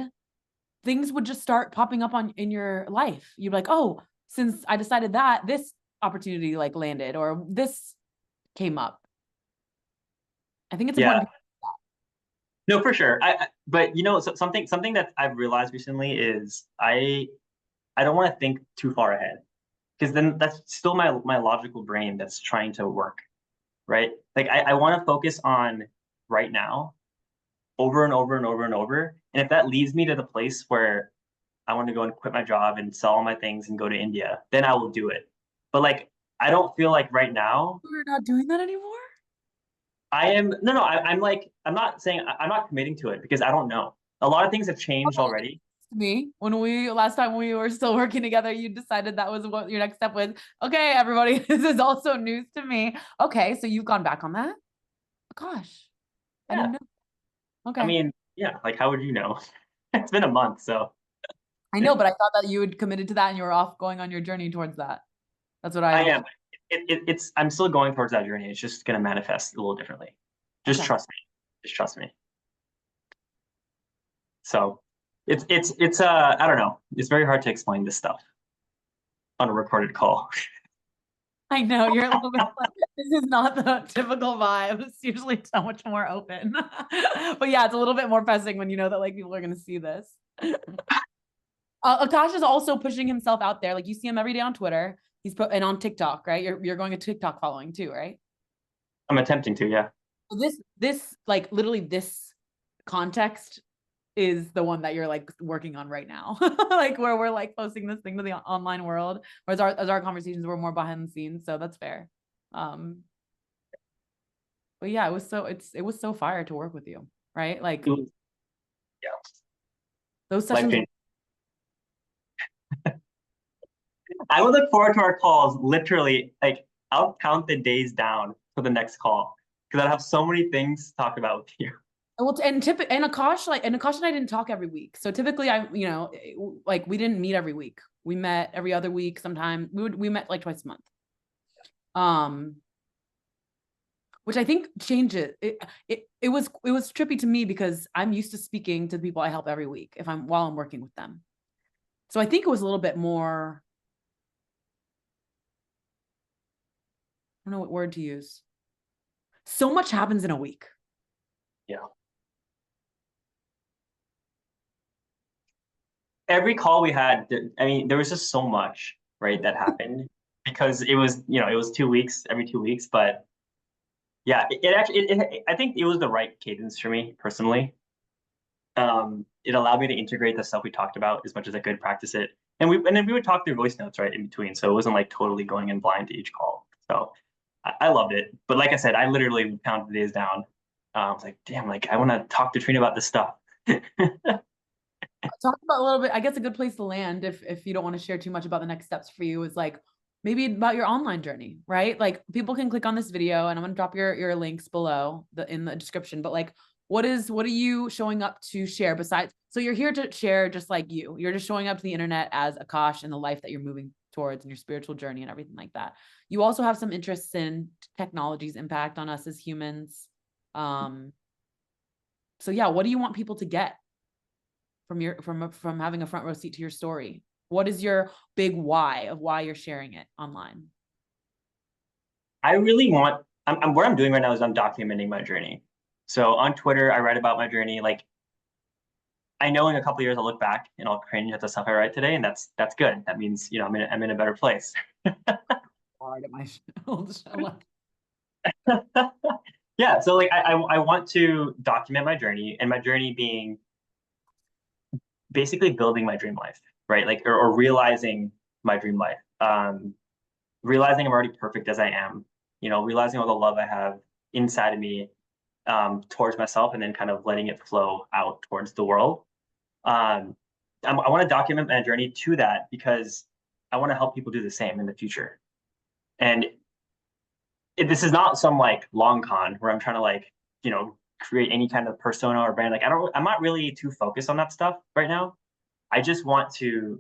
things would just start popping up in your life. You'd be like, oh, since I decided that, this opportunity like landed or this came up. I think it's yeah. important. No, for sure. But you know, something that I've realized recently is I don't want to think too far ahead because then that's still my logical brain that's trying to work, right? Like I want to focus on right now over and over and over and over. And if that leads me to the place where I want to go and quit my job and sell all my things and go to India, then I will do it. But like I don't feel like right now We're not doing that anymore. I am no, I'm like I'm not saying I'm not committing to it because I don't know. A lot of things have changed already. Me when we last time we were still working together, you decided that was what your next step was. Okay, everybody, this is also news to me. Okay, so you've gone back on that. Gosh, I Yeah. didn't know. I Okay, mean, yeah, like how would you know? It's been a month, so I know, but I thought that you had committed to that and you were off going on your journey towards that. That's what I I understood. am. It's I'm still going towards that journey. It's just gonna manifest a little differently. Just Okay. trust me. Just trust me. So it's I don't know. It's very hard to explain this stuff on a recorded call. I know you're a little bit like, this is not the typical vibe. It's usually so much more open. But yeah, it's a little bit more pressing when you know that like people are going to see this. Akash is also pushing himself out there. Like you see him every day on Twitter. He's put and on TikTok, right? You're going a TikTok following too, right? I'm attempting to, yeah. So this like literally this context is the one that you're like working on right now. Like where we're like posting this thing to the online world, whereas our conversations were more behind the scenes. So that's fair. Um, but yeah, it was so fire to work with you, right? Like It was, yeah, those life sessions. changing. I would look forward to our calls literally like I'll count the days down for the next call because I have so many things to talk about with you. Well, and Akash and I didn't talk every week. So typically, like we didn't meet every week. We met every other week. Sometime we met like twice a month. Um, which I think changes it was trippy to me because I'm used to speaking to the people I help every week if I'm while I'm working with them. So I think it was a little bit more, I don't know what word to use. So much happens in a week. Yeah. Every call we had, I mean, there was just so much, right, that happened because it was, it was 2 weeks, every 2 weeks. But yeah, it actually, I think it was the right cadence for me personally. It allowed me to integrate the stuff we talked about as much as I could practice it. And then we would talk through voice notes, right, in between. So it wasn't like totally going in blind to each call. So I loved it. But like I said, I literally counted the days down. I was like, damn, like I want to talk to Trina about this stuff. Talk about a little bit, I guess a good place to land if you don't want to share too much about the next steps for you is like maybe about your online journey, right? Like people can click on this video and I'm going to drop your links below in the description, but like what are you showing up to share besides, so you're here to share just like you're just showing up to the internet as Akash and the life that you're moving towards and your spiritual journey and everything like that. You also have some interests in technology's impact on us as humans. So yeah, what do you want people to get from from having a front row seat to your story? What is your big why of why you're sharing it online? I really want, what I'm doing right now is I'm documenting my journey. So on Twitter, I write about my journey. Like, I know in a couple of years I'll look back and I'll cringe at the stuff I write today, and that's good. That means, I'm in a better place. Hard at my show. Yeah, so like I want to document my journey, and my journey being basically building my dream life, right? Like, or realizing my dream life. Realizing I'm already perfect as I am, realizing all the love I have inside of me, towards myself, and then kind of letting it flow out towards the world. Um, I want to document my journey to that because I want to help people do the same in the future. And this is not some like long con where I'm trying to like, create any kind of persona or brand. Like, I'm not really too focused on that stuff right now. I just want to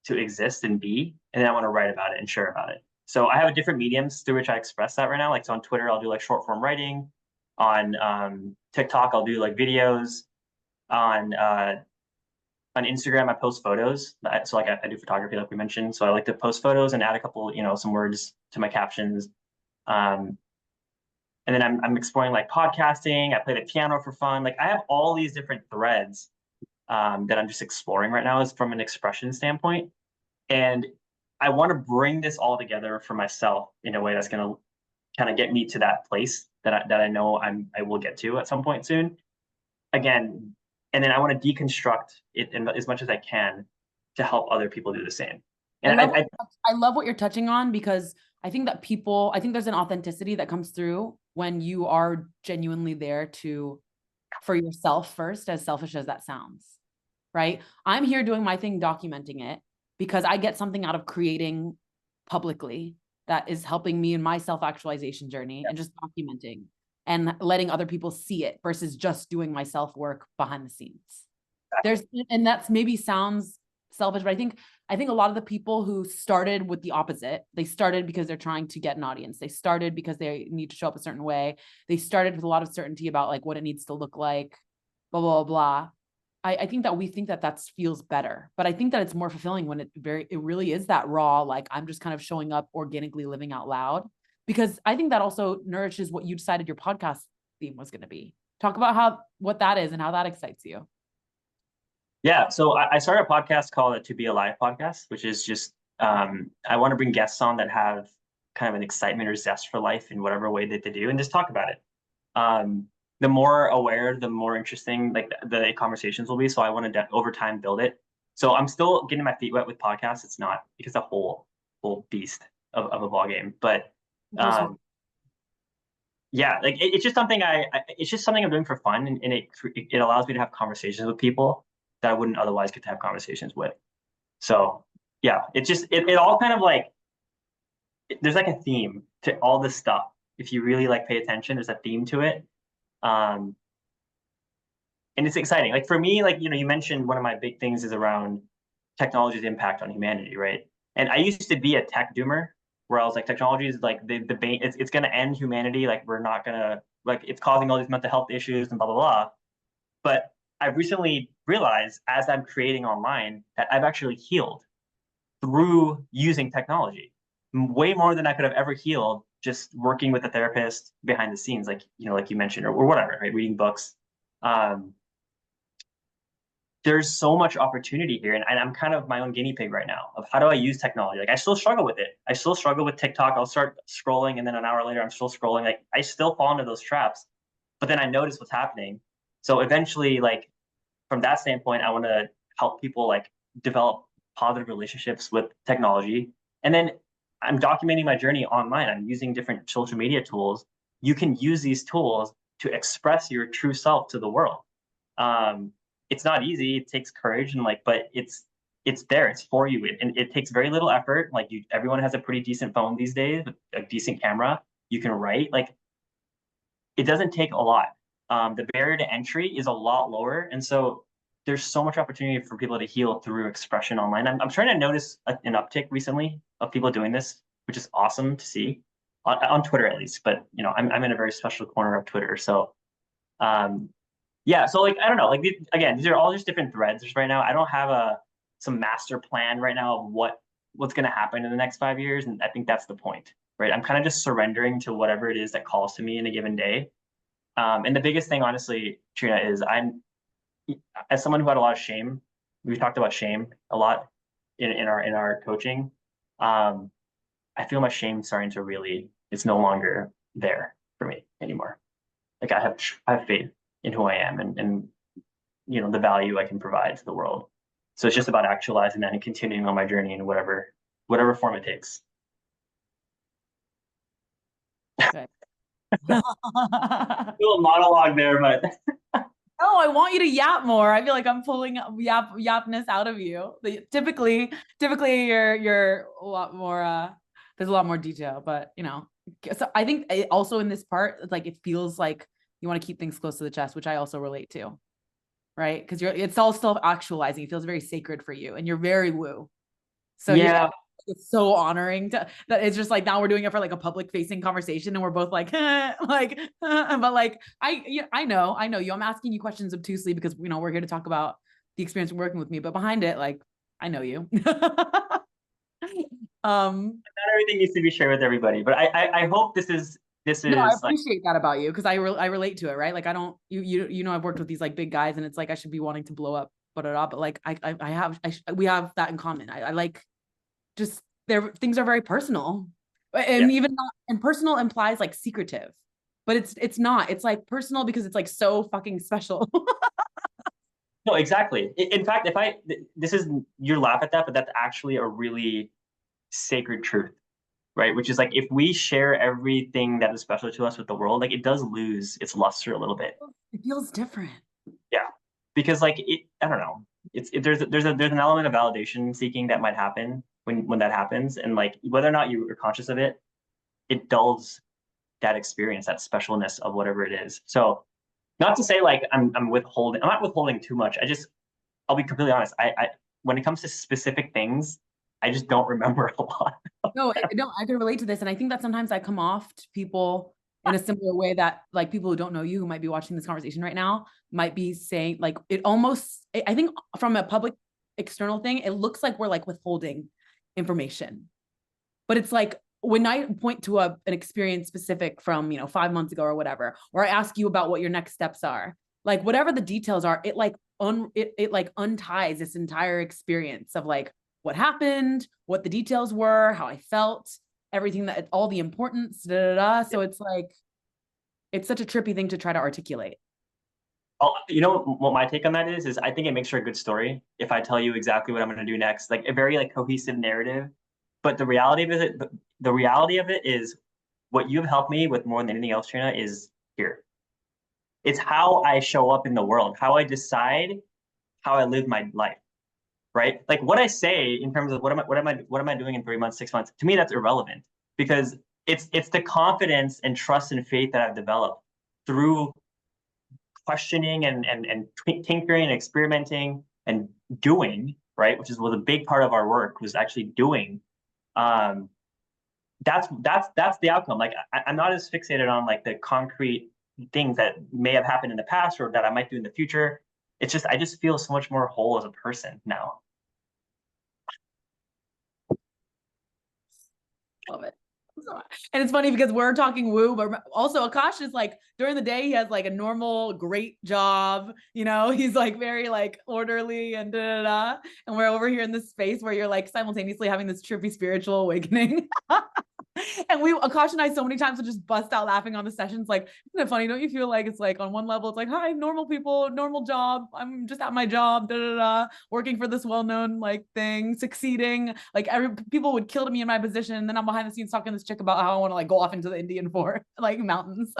exist and be, and then I want to write about it and share about it. So I have different mediums through which I express that right now. Like, so on Twitter, I'll do like short form writing. On TikTok, I'll do like videos. On on Instagram, I post photos. So like I do photography, like we mentioned. So I like to post photos and add a couple, some words to my captions. Um, and then I'm exploring like podcasting. I play the piano for fun. Like, I have all these different threads, that I'm just exploring right now, is from an expression standpoint. And I want to bring this all together for myself in a way that's going to kind of get me to that place that I know I will get to at some point soon. Again, and then I want to deconstruct it as much as I can to help other people do the same. I And love I love what you're touching on, because I think that I think there's an authenticity that comes through when you are genuinely there to for yourself first, as selfish as that sounds. Right? I'm here doing my thing, documenting it, because I get something out of creating publicly that is helping me in my self-actualization journey, and just documenting and letting other people see it versus just doing my self-work behind the scenes. There's, and that's maybe sounds selfish, but I think a lot of the people who started with the opposite, they started because they're trying to get an audience. They started because they need to show up a certain way. They started with a lot of certainty about like what it needs to look like, blah, blah, blah. I think that we think that that feels better, but I think that it's more fulfilling when it really is that raw, like I'm just kind of showing up organically, living out loud, because I think that also nourishes what you decided your podcast theme was going to be. Talk about what that is and how that excites you. Yeah, so I started a podcast called the To Be Alive podcast, which is just, I want to bring guests on that have kind of an excitement or zest for life in whatever way that they do, and just talk about it. Um, the more aware, the more interesting like the conversations will be. So I want to over time build it. So I'm still getting my feet wet with podcasts. It's not because a whole beast of a ball game, but yeah, like it's just something it's just something I'm doing for fun, and it allows me to have conversations with people that I wouldn't otherwise get to have conversations with. So yeah, it all kind of like, there's like a theme to all this stuff. If you really like pay attention, there's a theme to it. Um, and it's exciting. Like for me, like, you mentioned one of my big things is around technology's impact on humanity, right? And I used to be a tech doomer where I was like, technology is like it's going to end humanity. Like, we're not going to, like, it's causing all these mental health issues and blah, blah, blah. But I've recently realized as I'm creating online that I've actually healed through using technology way more than I could have ever healed just working with a therapist behind the scenes, like, like you mentioned, or whatever, right? Reading books. Um, there's so much opportunity here, and I'm kind of my own guinea pig right now of how do I use technology. Like, I still struggle with it. I still struggle with TikTok. I'll start scrolling, and then an hour later I'm still scrolling. Like, I still fall into those traps, but then I notice what's happening. So eventually, like, from that standpoint, I want to help people like develop positive relationships with technology. And then I'm documenting my journey online. I'm using different social media tools. You can use these tools to express your true self to the world. um, it's not easy. It takes courage, and like, but it's there. It's for you, and it takes very little effort. Like, everyone has a pretty decent phone these days with a decent camera. You can write. Like, it doesn't take a lot. The barrier to entry is a lot lower, and so there's so much opportunity for people to heal through expression online. I'm starting to notice an uptick recently of people doing this, which is awesome to see on Twitter at least. But I'm in a very special corner of Twitter, so um, yeah, so like I don't know, like again, these are all just different threads right now. I don't have some master plan right now of what's going to happen in the next 5 years, and I think that's the point, right? I'm kind of just surrendering to whatever it is that calls to me in a given day. And the biggest thing, honestly, Trina, is I'm as someone who had a lot of shame. We talked about shame a lot in our coaching. Um, I feel my shame starting to really, it's no longer there for me anymore. Like I have faith in who I am and the value I can provide to the world. So it's just about actualizing that and continuing on my journey in whatever form it takes. Okay. A little monologue there, but No, I want you to yap more. I feel like I'm pulling yapness out of you. Typically, you're a lot more. There's a lot more detail, but so I think also in this part, like it feels like you want to keep things close to the chest, which I also relate to, right? Because it's all self actualizing. It feels very sacred for you, and you're very woo. So yeah, it's so honoring that it's just like now we're doing it for like a public facing conversation and we're both like but like I know you. I'm asking you questions obtusely because we're here to talk about the experience of working with me, but behind it, like I know you. not everything needs to be shared with everybody, but I hope this is no, I like appreciate that about you because I relate to it, right? Like I don't I've worked with these like big guys and it's like I should be wanting to blow up but like we have that in common. I like just things are very personal, yeah. and even not, and personal implies like secretive, but it's not. It's like personal because it's like so fucking special. No, exactly. In fact, if this is you laugh at that, but that's actually a really sacred truth, right? Which is like if we share everything that is special to us with the world, like it does lose its luster a little bit. It feels different. Yeah, because like I don't know. There's an element of validation seeking that might happen when that happens, and like whether or not you are conscious of it, it dulls that experience, that specialness of whatever it is. So, not to say like I'm withholding. I'm not withholding too much. I'll be completely honest. I when it comes to specific things, I just don't remember a lot. No, I can relate to this, and I think that sometimes I come off to people in a similar way that like people who don't know you who might be watching this conversation right now might be saying like it almost. I think from a public external thing, it looks like we're like withholding information, but it's like when I point to an experience specific from 5 months ago or whatever, or I ask you about what your next steps are, like whatever the details are, it like it like unties this entire experience of like what happened, what the details were, how I felt, everything, that all the importance, so it's like it's such a trippy thing to try to articulate. You know what my take on that is I think it makes for a good story if I tell you exactly what I'm going to do next, like a very like cohesive narrative. But the reality of it is what you've helped me with more than anything else, Trina, is here. It's how I show up in the world, how I decide how I live my life, right? Like what I say in terms of what am I doing in 3 months, 6 months, to me, that's irrelevant because it's the confidence and trust and faith that I've developed through questioning and tinkering and experimenting and doing, right? Which was a big part of our work was actually doing. Um, that's the outcome. Like I'm not as fixated on like the concrete things that may have happened in the past or that I might do in the future. It's just I just feel so much more whole as a person now. Love it. And it's funny because we're talking woo, but also Akaash is like during the day he has like a normal great job, he's like very like orderly and and we're over here in this space where you're like simultaneously having this trippy spiritual awakening. And Akaash and I so many times would just bust out laughing on the sessions. Like, isn't it funny? Don't you feel like it's like on one level, it's like, hi, normal people, normal job. I'm just at my job, working for this well-known like thing, succeeding. Like people would kill me in my position. And then I'm behind the scenes talking to this chick about how I want to like go off into the Indian forest, like mountains.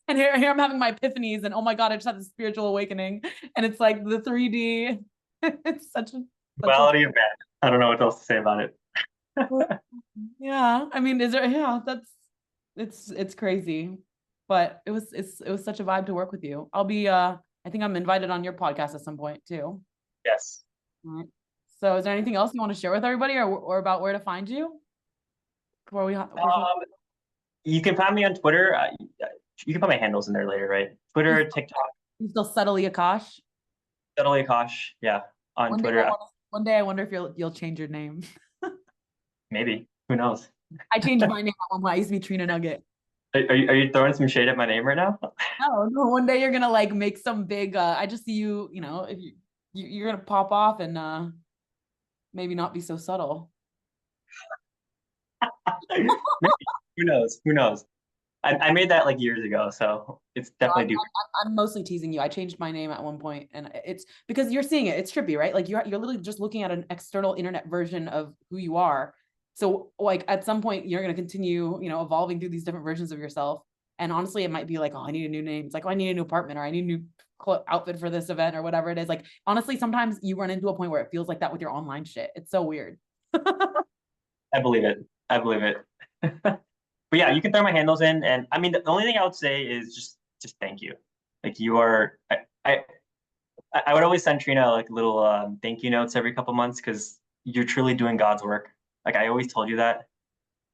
And here I'm having my epiphanies and oh my God, I just had this spiritual awakening. And it's like the 3D. It's such a Duality of man. I don't know what else to say about it. Yeah, I mean, it's crazy, but it was such a vibe to work with you. I think I'm invited on your podcast at some point too. Yes. All right. So is there anything else you want to share with everybody or about where to find you? Before You can find me on Twitter. You can put my handles in there later, right? Twitter, TikTok. You still subtly Akash? Totally Akaash. Yeah. On One day I Twitter. want one day I wonder if you'll change your name. Maybe. Who knows? I changed my name at one point. I used to be Trina Nugget. Are you throwing some shade at my name right now? No, no, one day you're gonna like make some big I just see you, if you're gonna pop off and maybe not be so subtle. Maybe. Who knows? Who knows? I made that like years ago, so it's No, definitely due. I'm mostly teasing you. I changed my name at one point, and it's because you're seeing it. It's trippy, right? Like you're literally just looking at an external internet version of who you are. So like at some point you're gonna continue, evolving through these different versions of yourself. And honestly, it might be like, oh, I need a new name. It's like, oh, I need a new apartment, or I need a new outfit for this event, or whatever it is. Like honestly, sometimes you run into a point where it feels like that with your online shit. It's so weird. I believe it. I believe it. But yeah, you can throw my handles in, and I mean, the only thing I would say is just thank you. Like you are, I, I would always send Trina like little thank you notes every couple months because you're truly doing God's work. Like I always told you that,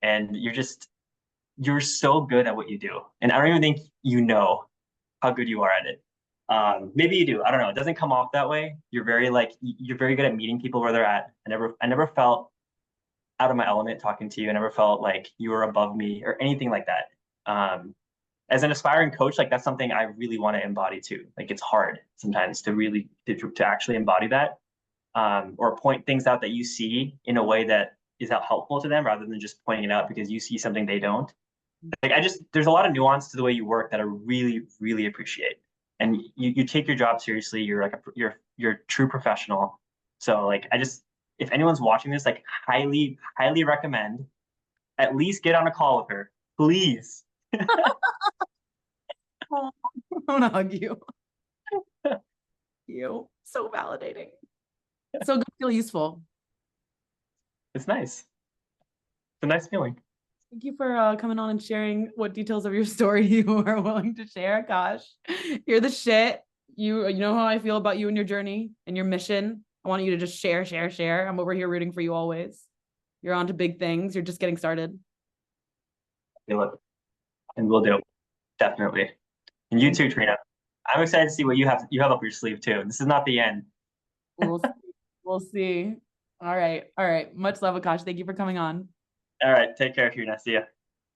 and you're so good at what you do, and I don't even think you know how good you are at it. Maybe you do. I don't know. It doesn't come off that way. You're very good at meeting people where they're at. I never felt out of my element talking to you. I never felt like you were above me or anything like that. As an aspiring coach, like that's something I really want to embody too. Like it's hard sometimes to really to actually embody that, or point things out that you see in a way that is helpful to them rather than just pointing it out because you see something they don't. Like there's a lot of nuance to the way you work that I really really appreciate. And you take your job seriously. You're like you're a true professional. So like if anyone's watching this, like highly recommend at least get on a call with her, please. I want to hug you. You so validating. So good to feel useful. It's nice. It's a nice feeling. Thank you for coming on and sharing what details of your story you are willing to share. Gosh, you're the shit. You know how I feel about you and your journey and your mission. I want you to just share, share, share. I'm over here rooting for you always. You're on to big things. You're just getting started. Feel it. And we'll do. Definitely. And you too, Trina. I'm excited to see what you have up your sleeve too. This is not the end. We'll see. We'll see. All right. All right. Much love, Akaash. Thank you for coming on. All right. Take care, Trina. See ya.